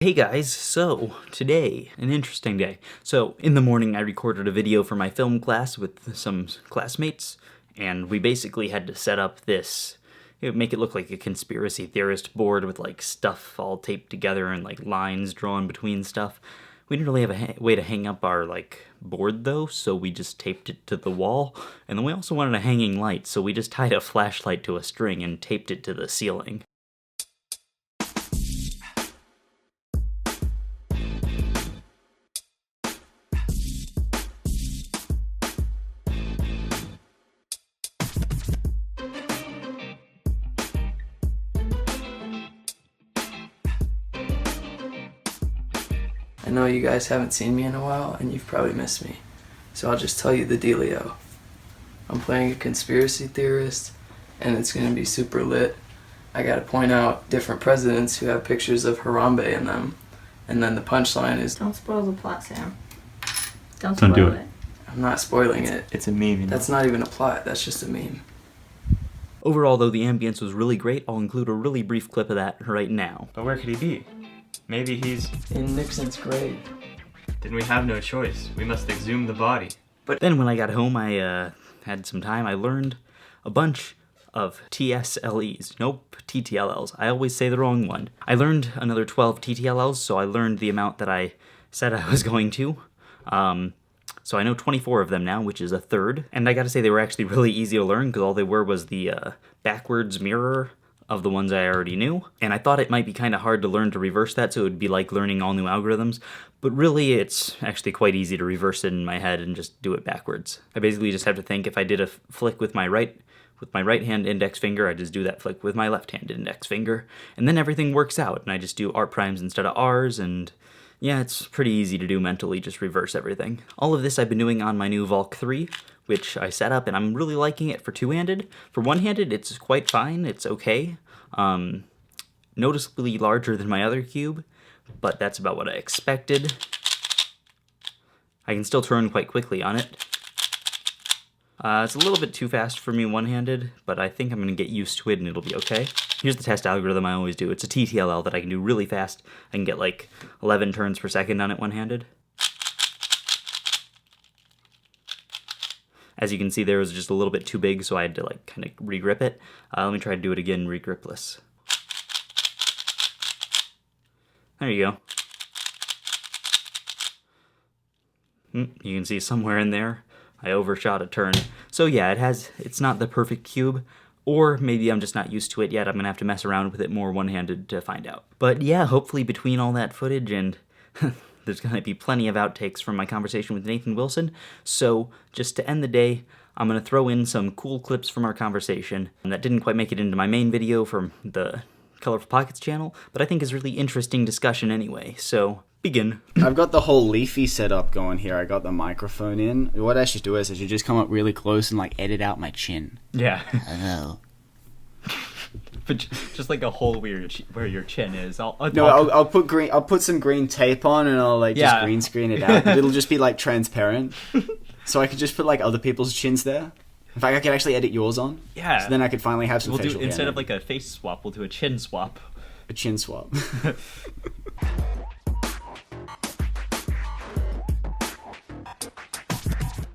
Hey guys, so today, an interesting day. So in the morning I recorded a video for my film class with some classmates, and we basically had to set up this, make it look like a conspiracy theorist board with like stuff all taped together and like lines drawn between stuff. We didn't really have a way to hang up our like board though, so we just taped it to the wall. And then we also wanted a hanging light, so we just tied a flashlight to a string and taped it to the ceiling. I know you guys haven't seen me in a while, and you've probably missed me. So I'll just tell you the dealio. I'm playing a conspiracy theorist, and it's gonna be super lit. I gotta point out different presidents who have pictures of Harambe in them. And then the punchline is... Don't spoil the plot, Sam. Don't do it. I'm not spoiling it. It's a meme, you know? That's not even a plot, that's just a meme. Overall, though, the ambience was really great. I'll include a really brief clip of that right now. But where could he be? Maybe he's... in Nixon's grave. Then we have no choice. We must exhume the body. But then when I got home, I had some time. I learned a bunch of TSLEs. Nope, TTLLs. I always say the wrong one. I learned another 12 TTLLs, so I learned the amount that I said I was going to. So I know 24 of them now, which is a third. And I gotta say they were actually really easy to learn, because all they were was the backwards mirror of the ones I already knew. And I thought it might be kind of hard to learn to reverse that, so it would be like learning all new algorithms. But really, it's actually quite easy to reverse it in my head and just do it backwards. I basically just have to think, if I did a flick with my right hand index finger, I just do that flick with my left hand index finger. And then everything works out, and I just do R primes instead of R's, and yeah, it's pretty easy to do mentally, just reverse everything. All of this I've been doing on my new Valk 3, which I set up, and I'm really liking it for two-handed. For one-handed, it's quite fine, it's okay. Noticeably larger than my other cube, but that's about what I expected. I can still turn quite quickly on it. It's a little bit too fast for me one-handed, but I think I'm going to get used to it and it'll be okay. Here's the test algorithm I always do. It's a TTLL that I can do really fast. I can get like 11 turns per second on it one-handed. As you can see, there was just a little bit too big, so I had to like kind of re-grip it. Let me try to do it again, re-gripless. There you go. You can see somewhere in there, I overshot a turn. So yeah, it's not the perfect cube, or maybe I'm just not used to it yet. I'm gonna have to mess around with it more one-handed to find out. But yeah, hopefully between all that footage and there's gonna be plenty of outtakes from my conversation with Nathan Wilson. So just to end the day, I'm gonna throw in some cool clips from our conversation that didn't quite make it into my main video from the Colorful Pockets channel, but I think is really interesting discussion anyway. So begin. I've got the whole Leafy setup going here. I got the microphone in. What I should do is I should just come up really close and like edit out my chin. Yeah. Oh. But just like a hole where your chin is. I'll put some green tape on and I'll like just green screen it out. It'll just be like transparent. So I could just put like other people's chins there. In fact, I could actually edit yours on. Yeah. So then I could finally have some facial hair. Instead of like a face swap, we'll do a chin swap. A chin swap.